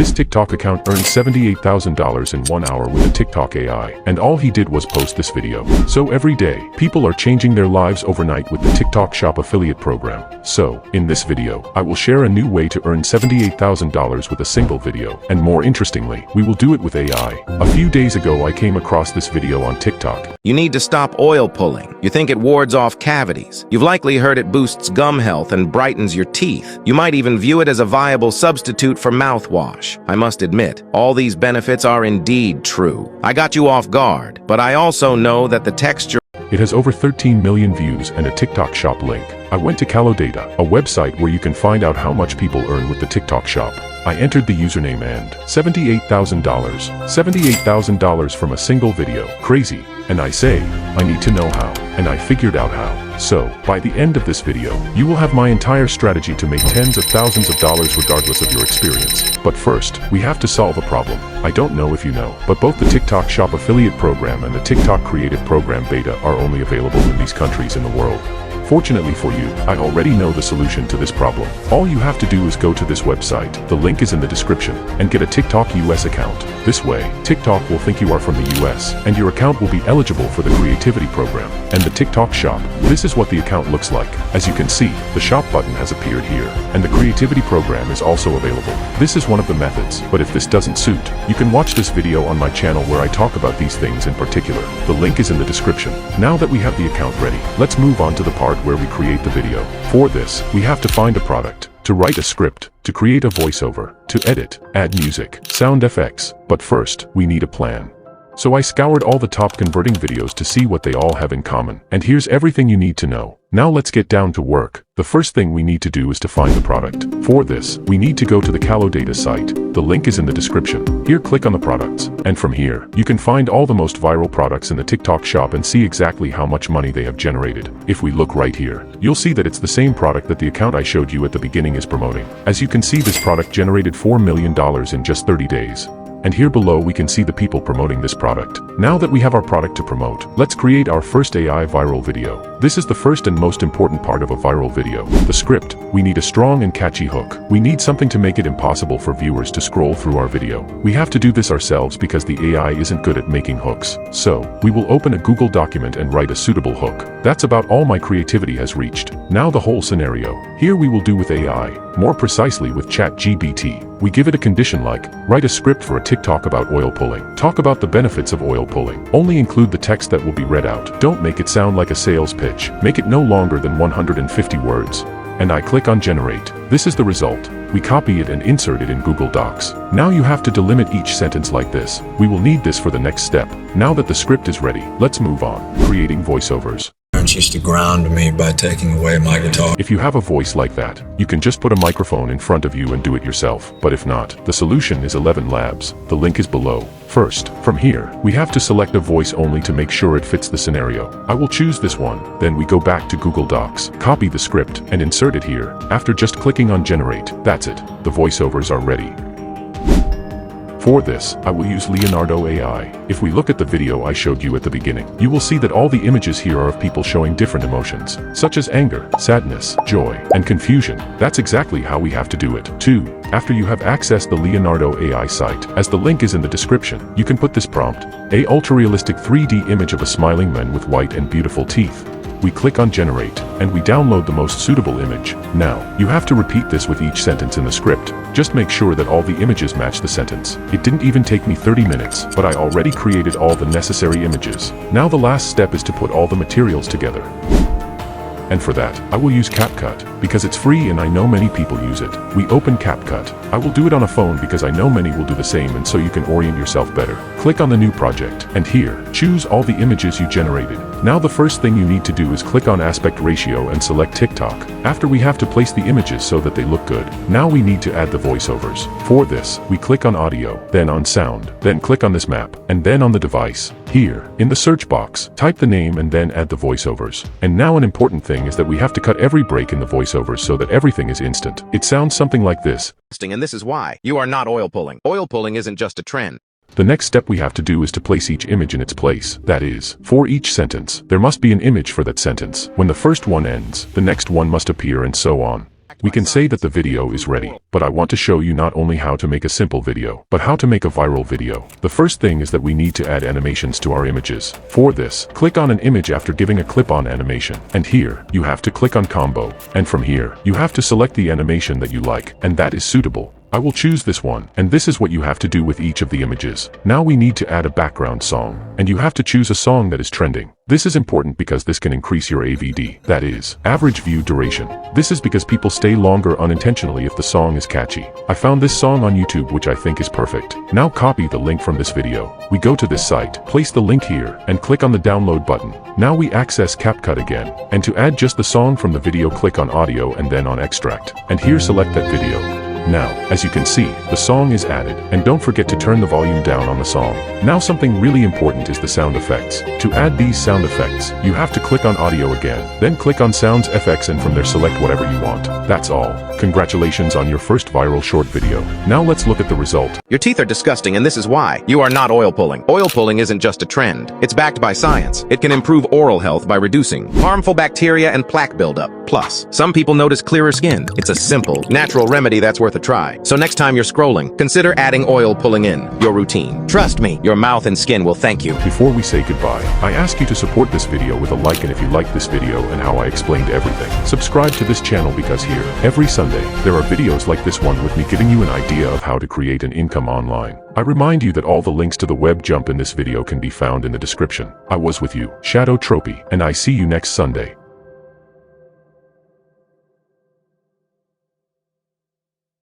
This TikTok account earned $78,000 in 1 hour with a TikTok AI, and all he did was post this video. So every day, people are changing their lives overnight with the TikTok Shop affiliate program. So, in this video, I will share a new way to earn $78,000 with a single video, and more interestingly, we will do it with AI. A few days ago I came across this video on TikTok. You need to stop oil pulling. You think it wards off cavities. You've likely heard it boosts gum health and brightens your teeth. You might even view it as a viable substitute for mouthwash. I must admit, all these benefits are indeed true. I got you off guard, but I also know that the texture. It has over 13 million views and a TikTok Shop link. I went to Calodata, a website where you can find out how much people earn with the TikTok Shop. I entered the username and $78,000. $78,000 from a single video. Crazy. And I say, I need to know how. And I figured out how. So, by the end of this video, you will have my entire strategy to make tens of thousands of dollars regardless of your experience. But first, we have to solve a problem. I don't know if you know, but both the TikTok Shop affiliate program and the TikTok Creative Program beta are only available in these countries in the world. Fortunately for you, I already know the solution to this problem. All you have to do is go to this website, the link is in the description, and get a TikTok US account. This way, TikTok will think you are from the US, and your account will be eligible for the creativity program. And the TikTok Shop, this is what the account looks like. As you can see, the shop button has appeared here, and the creativity program is also available. This is one of the methods, but if this doesn't suit, you can watch this video on my channel where I talk about these things in particular. The link is in the description. Now that we have the account ready, let's move on to the part where we create the video. For this, we have to find a product, to write a script, to create a voiceover, to edit, add music, sound effects, but first, we need a plan. So I scoured all the top converting videos to see what they all have in common. And here's everything you need to know. Now let's get down to work. The first thing we need to do is to find the product. For this, we need to go to the Calodata site. The link is in the description. Here click on the products. And from here, you can find all the most viral products in the TikTok Shop and see exactly how much money they have generated. If we look right here, you'll see that it's the same product that the account I showed you at the beginning is promoting. As you can see, this product generated $4 million in just 30 days. And here below we can see the people promoting this product. Now that we have our product to promote, let's create our first AI viral video. This is the first and most important part of a viral video. The script. We need a strong and catchy hook. We need something to make it impossible for viewers to scroll through our video. We have to do this ourselves because the AI isn't good at making hooks. So, we will open a Google document and write a suitable hook. That's about all my creativity has reached. Now the whole scenario. Here we will do with AI, more precisely with ChatGPT. We give it a condition like, write a script for a TikTok about oil pulling. Talk about the benefits of oil pulling. Only include the text that will be read out. Don't make it sound like a sales pitch. Make it no longer than 150 words. And I click on generate. This is the result. We copy it and insert it in Google Docs. Now you have to delimit each sentence like this. We will need this for the next step. Now that the script is ready, let's move on. Creating voiceovers. Used to ground me by taking away my guitar. If you have a voice like that, you can just put a microphone in front of you and do it yourself. But if not, the solution is 11 Labs. The link is below. First, from here, we have to select a voice only to make sure it fits the scenario. I will choose this one. Then we go back to Google Docs, copy the script, and insert it here. After just clicking on generate, that's it. The voiceovers are ready. For this, I will use Leonardo AI. If we look at the video I showed you at the beginning, you will see that all the images here are of people showing different emotions, such as anger, sadness, joy, and confusion. That's exactly how we have to do it. 2. After you have accessed the Leonardo AI site, as the link is in the description, you can put this prompt, a ultra-realistic 3D image of a smiling man with white and beautiful teeth. We click on generate, and we download the most suitable image. Now, you have to repeat this with each sentence in the script. Just make sure that all the images match the sentence. It didn't even take me 30 minutes, but I already created all the necessary images. Now the last step is to put all the materials together. And for that, I will use CapCut, because it's free and I know many people use it. We open CapCut. I will do it on a phone because I know many will do the same and so you can orient yourself better. Click on the new project, and here, choose all the images you generated. Now the first thing you need to do is click on aspect ratio and select TikTok. After we have to place the images so that they look good. Now we need to add the voiceovers. For this, we click on audio, then on sound, then click on this map, and then on the device. Here, in the search box, type the name and then add the voiceovers. And now an important thing is that we have to cut every break in the voiceovers so that everything is instant. It sounds something like this. And this is why you are not oil pulling. Oil pulling isn't just a trend. The next step we have to do is to place each image in its place. That is, for each sentence, there must be an image for that sentence. When the first one ends, the next one must appear and so on. we can say that the video is ready. But I want to show you not only how to make a simple video, but how to make a viral video. The first thing is that we need to add animations to our images. For this, click on an image after giving a clip-on animation. And here, you have to click on combo. And from here, you have to select the animation that you like, and that is suitable. I will choose this one, and this is what you have to do with each of the images. Now we need to add a background song, and you have to choose a song that is trending. This is important because this can increase your AVD, that is, average view duration. This is because people stay longer unintentionally if the song is catchy. I found this song on YouTube which I think is perfect. Now copy the link from this video. We go to this site, place the link here, and click on the download button. Now we access CapCut again, and to add just the song from the video click on audio and then on extract. And here select that video. Now, as you can see, the song is added, and don't forget to turn the volume down on the song. Now something really important is the sound effects. To add these sound effects, you have to click on audio again, then click on sounds FX and from there select whatever you want. That's all. Congratulations on your first viral short video. Now let's look at the result. Your teeth are disgusting, and this is why. You are not oil pulling. Oil pulling isn't just a trend. It's backed by science. It can improve oral health by reducing harmful bacteria and plaque buildup. Plus, some people notice clearer skin. It's a simple, natural remedy that's worth a try. So next time you're scrolling, consider adding oil pulling in your routine. Trust me, your mouth and skin will thank you. Before we say goodbye, I ask you to support this video with a like, and if you like this video and how I explained everything, subscribe to this channel because here, every Sunday, there are videos like this one with me giving you an idea of how to create an income online. I remind you that all the links to the web jump in this video can be found in the description. I was with you, Shadow Tropy, and I see you next Sunday.